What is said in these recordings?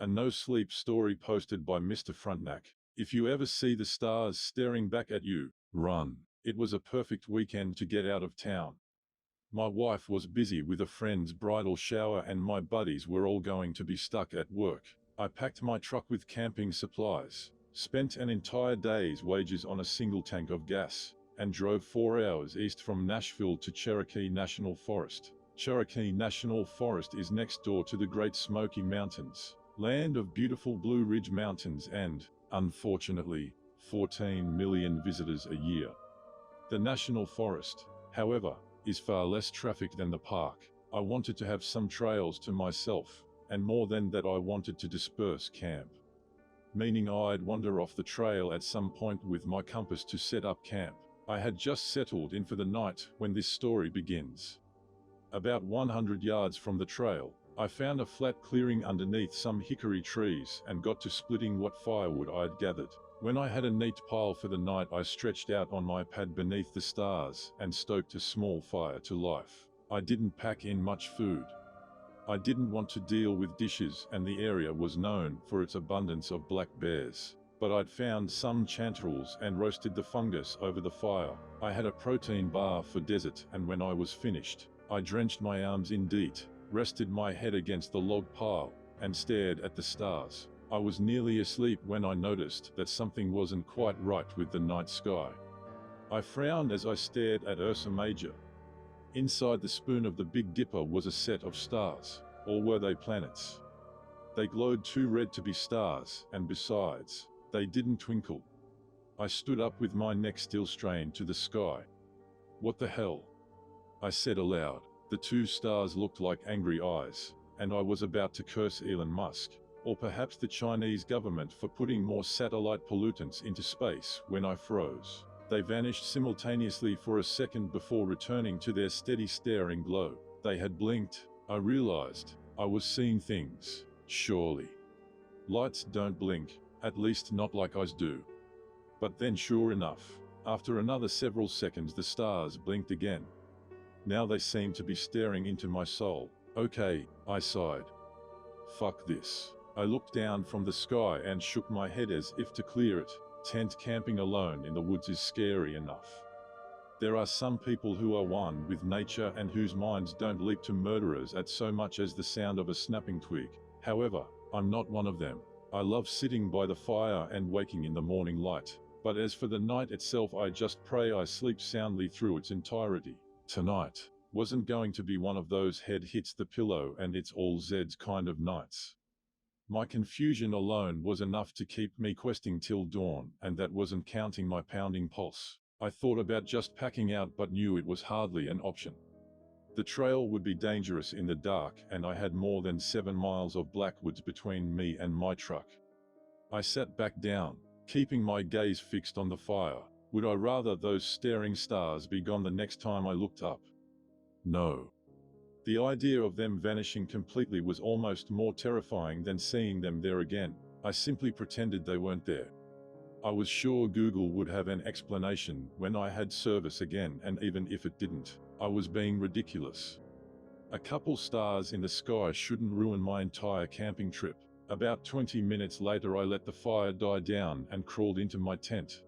A no-sleep story posted by MrFrontenac. If you ever see the stars staring back at you, run. It was a perfect weekend to get out of town. My wife was busy with a friend's bridal shower and my buddies were all going to be stuck at work. I packed my truck with camping supplies, spent an entire day's wages on a single tank of gas, and drove 4 hours east from Nashville to Cherokee National Forest. Cherokee National Forest is next door to the Great Smoky Mountains, land of beautiful Blue Ridge Mountains and, unfortunately, 14 million visitors a year. The National Forest, however, is far less traffic than the park. I wanted to have some trails to myself, and more than that I wanted to disperse camp. Meaning I'd wander off the trail at some point with my compass to set up camp. I had just settled in for the night when this story begins. About 100 yards from the trail, I found a flat clearing underneath some hickory trees and got to splitting what firewood I'd gathered. When I had a neat pile for the night, I stretched out on my pad beneath the stars and stoked a small fire to life. I didn't pack in much food. I didn't want to deal with dishes, and the area was known for its abundance of black bears. But I'd found some chanterelles and roasted the fungus over the fire. I had a protein bar for dessert, and when I was finished, I drenched my arms in DEET, rested my head against the log pile, and stared at the stars. I was nearly asleep when I noticed that something wasn't quite right with the night sky. I frowned as I stared at Ursa Major. Inside the spoon of the Big Dipper was a set of stars, or were they planets? They glowed too red to be stars, and besides, they didn't twinkle. I stood up with my neck still strained to the sky. "What the hell?" I said aloud. The two stars looked like angry eyes, and I was about to curse Elon Musk, or perhaps the Chinese government, for putting more satellite pollutants into space when I froze. They vanished simultaneously for a second before returning to their steady staring glow. They had blinked. I realized I was seeing things. Surely lights don't blink, at least not like ours do. But then sure enough, after another several seconds the stars blinked again. Now they seemed to be staring into my soul. Okay, I sighed. Fuck this. I looked down from the sky and shook my head as if to clear it. Tent camping alone in the woods is scary enough. There are some people who are one with nature and whose minds don't leap to murderers at so much as the sound of a snapping twig. However, I'm not one of them. I love sitting by the fire and waking in the morning light. But as for the night itself, I just pray I sleep soundly through its entirety. Tonight wasn't going to be one of those head hits the pillow and it's all Zeds kind of nights. My confusion alone was enough to keep me questing till dawn, and that wasn't counting my pounding pulse. I thought about just packing out but knew it was hardly an option. The trail would be dangerous in the dark, and I had more than 7 miles of blackwoods between me and my truck. I sat back down, keeping my gaze fixed on the fire. Would I rather those staring stars be gone the next time I looked up? No. The idea of them vanishing completely was almost more terrifying than seeing them there again. I simply pretended they weren't there. I was sure Google would have an explanation when I had service again, and even if it didn't, I was being ridiculous. A couple stars in the sky shouldn't ruin my entire camping trip. About 20 minutes later I let the fire die down and crawled into my tent.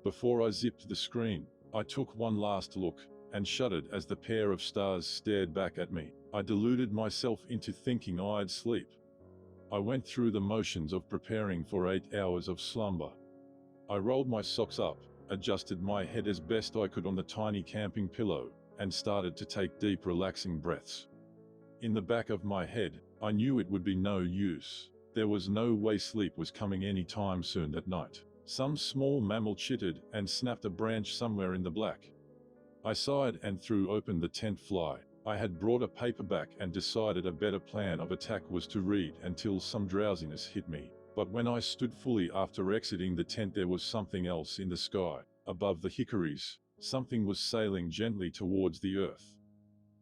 Before I zipped the screen, I took one last look and shuddered as the pair of stars stared back at me. I deluded myself into thinking I'd sleep. I went through the motions of preparing for 8 hours of slumber. I rolled my socks up, adjusted my head as best I could on the tiny camping pillow, and started to take deep relaxing breaths. In the back of my head, I knew it would be no use. There was no way sleep was coming any time soon that night. Some small mammal chittered and snapped a branch somewhere in the black. I sighed and threw open the tent fly. I had brought a paperback and decided a better plan of attack was to read until some drowsiness hit me. But when I stood fully after exiting the tent, there was something else in the sky. Above the hickories, something was sailing gently towards the earth.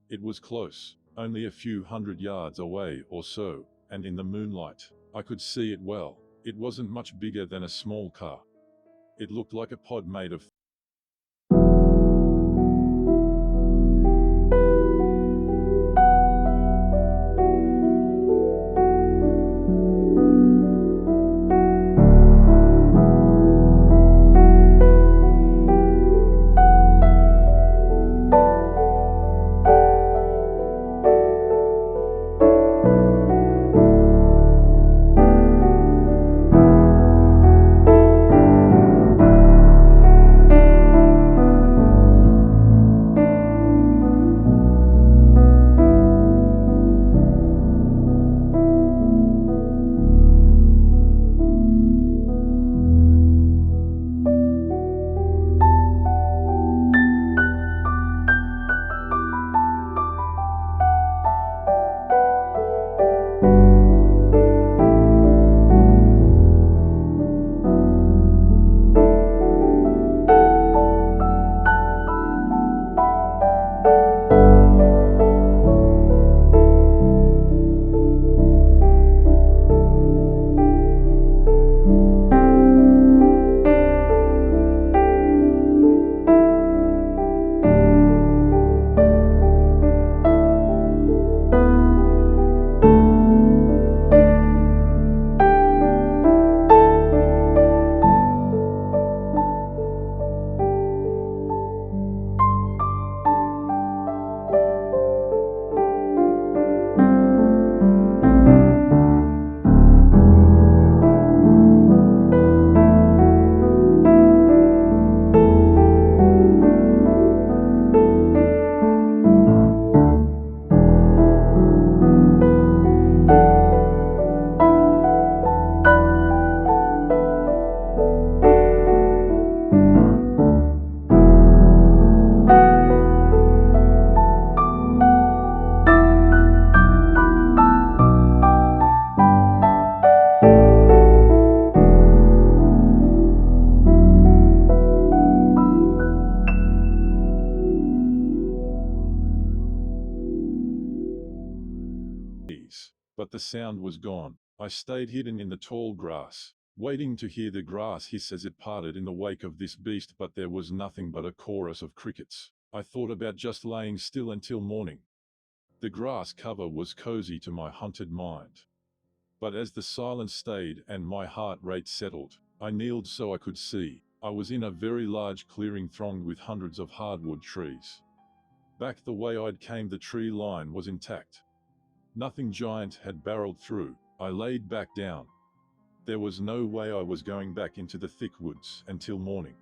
It was close, only a few hundred yards away or so, and in the moonlight, I could see it well. It wasn't much bigger than a small car. It looked like a pod made of the sound was gone. I stayed hidden in the tall grass, waiting to hear the grass hiss as it parted in the wake of this beast, but there was nothing but a chorus of crickets. I thought about just laying still until morning. The grass cover was cozy to my hunted mind. But as the silence stayed and my heart rate settled, I kneeled so I could see. I was in a very large clearing thronged with hundreds of hardwood trees. Back the way I'd came, the tree line was intact. Nothing giant had barreled through. I laid back down. There was no way I was going back into the thick woods until morning.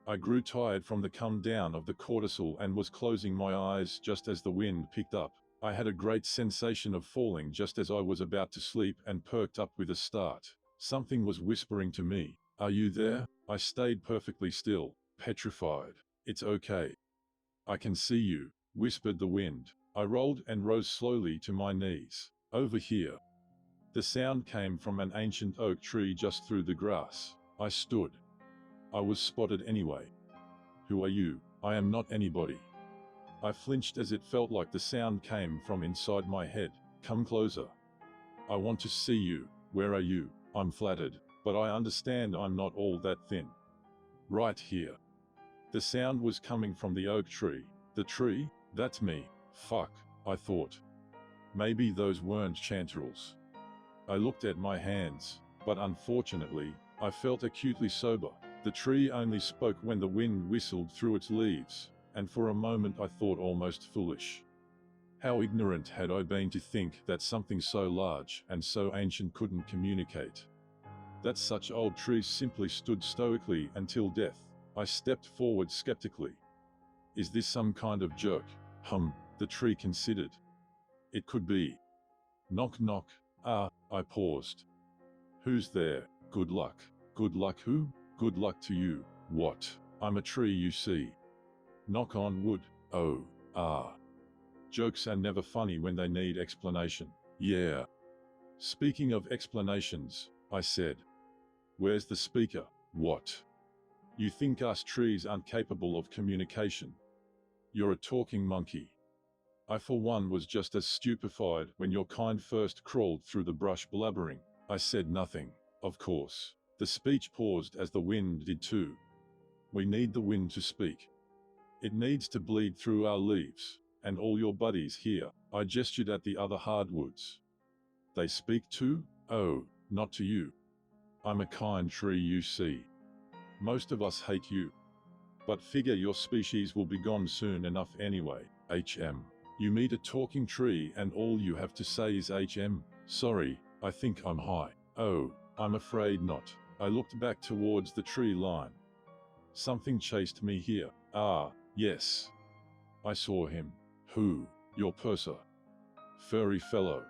I grew tired from the come down of the cortisol and was closing my eyes just as the wind picked up. I had a great sensation of falling just as I was about to sleep and perked up with a start. Something was whispering to me, "Are you there?" I stayed perfectly still, petrified. "It's okay. I can see you," whispered the wind. I rolled and rose slowly to my knees. "Over here." The sound came from an ancient oak tree just through the grass. I stood. I was spotted anyway. "Who are you?" "I am not anybody." I flinched as it felt like the sound came from inside my head. "Come closer. I want to see you." "Where are you?" "I'm flattered, but I understand I'm not all that thin." "Right here." The sound was coming from the oak tree. The tree? That's me. Fuck, I thought. Maybe those weren't chanterelles. I looked at my hands, but unfortunately, I felt acutely sober. The tree only spoke when the wind whistled through its leaves, and for a moment I thought almost foolish. How ignorant had I been to think that something so large and so ancient couldn't communicate. That such old trees simply stood stoically until death. I stepped forward skeptically. Is this some kind of joke? The tree considered. It could be. Knock knock. I paused. Who's there? Good luck. Good luck who? Good luck to you. What? I'm a tree, you see. Knock on wood. Oh, Jokes are never funny when they need explanation. Yeah. Speaking of explanations, I said. Where's the speaker? What? You think us trees aren't capable of communication? You're a talking monkey. I for one was just as stupefied when your kind first crawled through the brush blabbering. I said nothing, of course. The speech paused as the wind did too. We need the wind to speak. It needs to bleed through our leaves, and all your buddies here. I gestured at the other hardwoods. They speak too? Oh, not to you. I'm a kind tree, you see. Most of us hate you. But figure your species will be gone soon enough anyway. You meet a talking tree and all you have to say is Sorry, I think I'm high. Oh, I'm afraid not. I looked back towards the tree line. Something chased me here. Yes. I saw him. Who? Your purser. Furry fellow.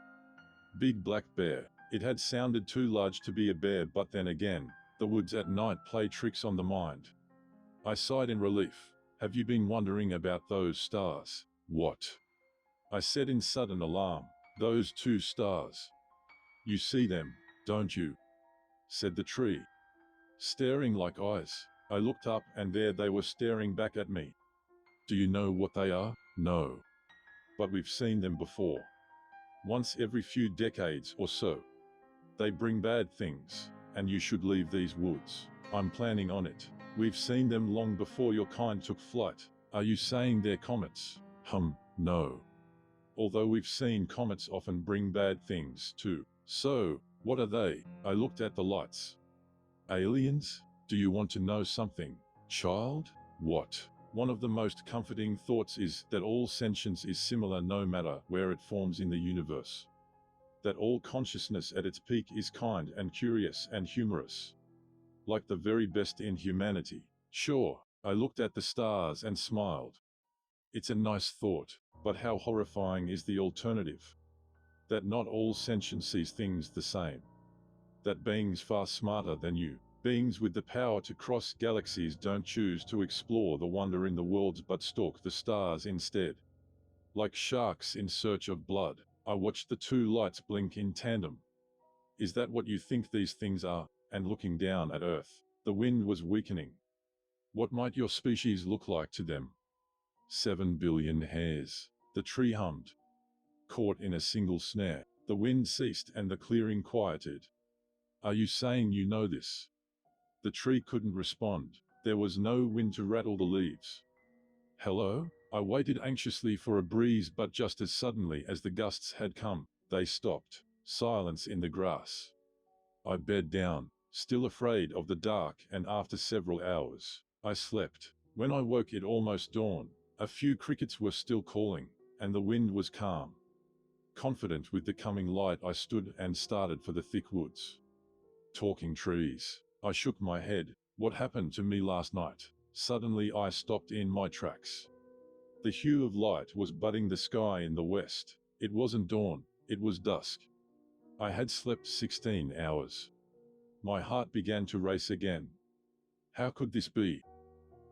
Big black bear. It had sounded too large to be a bear, but then again, the woods at night play tricks on the mind. I sighed in relief. Have you been wondering about those stars? What? I said in sudden alarm. Those two stars. You see them, don't you? Said the tree. Staring like eyes. I looked up and there they were staring back at me. Do you know what they are? No. But we've seen them before. Once every few decades or so. They bring bad things, and you should leave these woods. I'm planning on it. We've seen them long before your kind took flight. Are you saying they're comets? No. Although we've seen comets often bring bad things too. So, what are they? I looked at the lights. Aliens? Do you want to know something, child? What? One of the most comforting thoughts is that all sentience is similar no matter where it forms in the universe. That all consciousness at its peak is kind and curious and humorous. Like the very best in humanity. Sure, I looked at the stars and smiled. It's a nice thought, but how horrifying is the alternative? That not all sentience sees things the same. That beings far smarter than you, beings with the power to cross galaxies don't choose to explore the wonder in the worlds but stalk the stars instead. Like sharks in search of blood, I watched the two lights blink in tandem. Is that what you think these things are? And looking down at Earth, the wind was weakening. What might your species look like to them? 7 billion hairs. The tree hummed. Caught in a single snare. The wind ceased and the clearing quieted. Are you saying you know this? The tree couldn't respond. There was no wind to rattle the leaves. Hello? I waited anxiously for a breeze, but just as suddenly as the gusts had come, they stopped. Silence in the grass. I bed down, still afraid of the dark, and after several hours, I slept. When I woke it almost dawn. A few crickets were still calling, and the wind was calm. Confident with the coming light, I stood and started for the thick woods. Talking trees. I shook my head. What happened to me last night? Suddenly I stopped in my tracks. The hue of light was budding the sky in the west. It wasn't dawn, it was dusk. I had slept 16 hours. My heart began to race again. How could this be?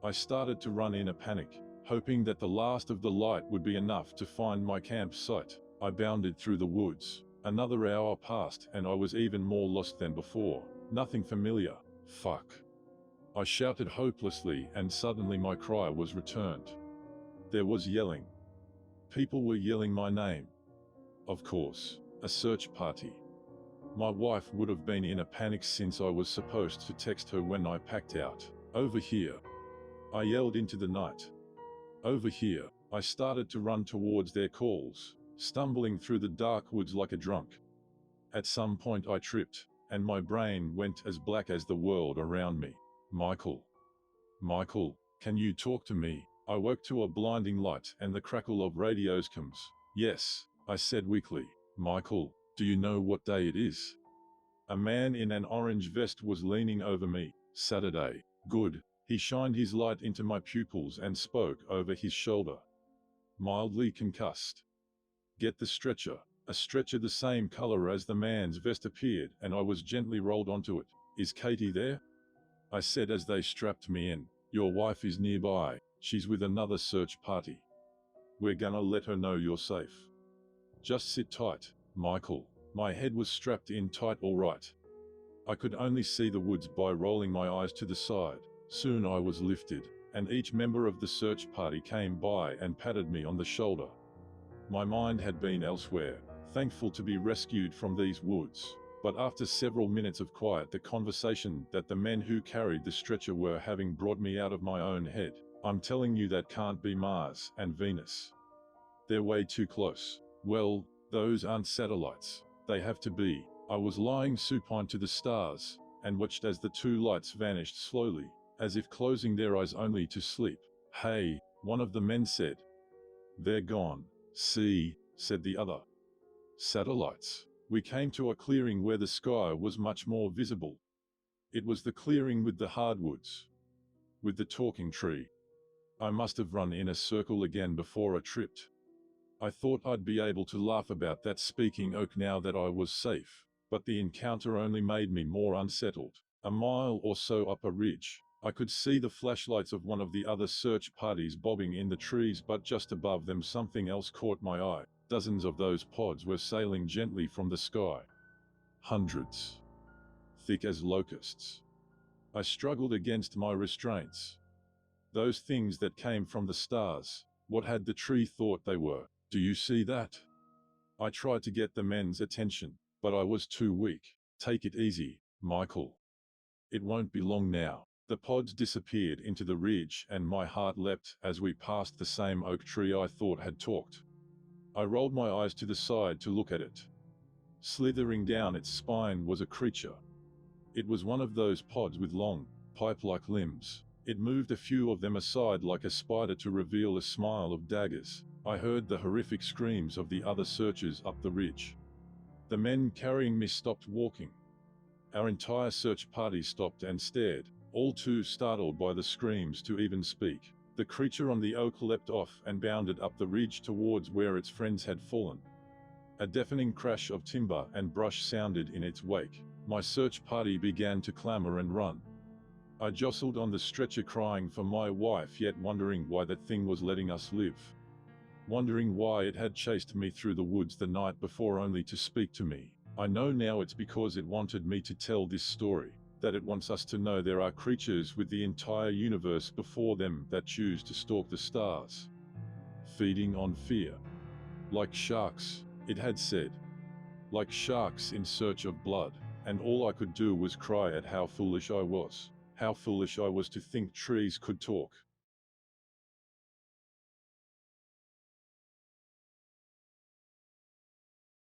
I started to run in a panic, hoping that the last of the light would be enough to find my campsite. I bounded through the woods. Another hour passed and I was even more lost than before. Nothing familiar. Fuck. I shouted hopelessly, and suddenly my cry was returned. There was yelling. People were yelling my name. Of course, a search party. My wife would have been in a panic since I was supposed to text her when I packed out. Over here. I yelled into the night. Over here. I started to run towards their calls, stumbling through the dark woods like a drunk. At some point I tripped, and my brain went as black as the world around me. Michael. Michael, can you talk to me? I woke to a blinding light and the crackle of radio's comms. Yes, I said weakly. Michael, do you know what day it is? A man in an orange vest was leaning over me. Saturday. Good. He shined his light into my pupils and spoke over his shoulder. Mildly concussed. Get the stretcher. A stretcher the same color as the man's vest appeared, and I was gently rolled onto it. Is Katie there? I said as they strapped me in. Your wife is nearby. She's with another search party. We're gonna let her know you're safe. Just sit tight, Michael. My head was strapped in tight, all right. I could only see the woods by rolling my eyes to the side. Soon I was lifted, and each member of the search party came by and patted me on the shoulder. My mind had been elsewhere, thankful to be rescued from these woods. But after several minutes of quiet, the conversation that the men who carried the stretcher were having brought me out of my own head. I'm telling you, that can't be Mars and Venus. They're way too close. Well, those aren't satellites. They have to be. I was lying supine to the stars, and watched as the two lights vanished slowly, as if closing their eyes only to sleep. Hey, one of the men said. They're gone. See, said the other. Satellites. We came to a clearing where the sky was much more visible. It was the clearing with the hardwoods. With the talking tree. I must have run in a circle again before I tripped. I thought I'd be able to laugh about that speaking oak now that I was safe, but the encounter only made me more unsettled. A mile or so up a ridge, I could see the flashlights of one of the other search parties bobbing in the trees, but just above them something else caught my eye. Dozens of those pods were sailing gently from the sky. Hundreds. Thick as locusts. I struggled against my restraints. Those things that came from the stars, what had the tree thought they were? Do you see that? I tried to get the men's attention, but I was too weak. Take it easy, Michael. It won't be long now. The pods disappeared into the ridge and my heart leapt as we passed the same oak tree I thought had talked. I rolled my eyes to the side to look at it. Slithering down its spine was a creature. It was one of those pods with long, pipe-like limbs. It moved a few of them aside like a spider to reveal a smile of daggers. I heard the horrific screams of the other searchers up the ridge. The men carrying me stopped walking. Our entire search party stopped and stared, all too startled by the screams to even speak. The creature on the oak leapt off and bounded up the ridge towards where its friends had fallen. A deafening crash of timber and brush sounded in its wake. My search party began to clamor and run. I jostled on the stretcher crying for my wife, yet wondering why that thing was letting us live. Wondering why it had chased me through the woods the night before only to speak to me. I know now it's because it wanted me to tell this story, that it wants us to know there are creatures with the entire universe before them that choose to stalk the stars. Feeding on fear. Like sharks, it had said. like sharks in search of blood, and all I could do was cry at how foolish I was. How foolish I was to think trees could talk.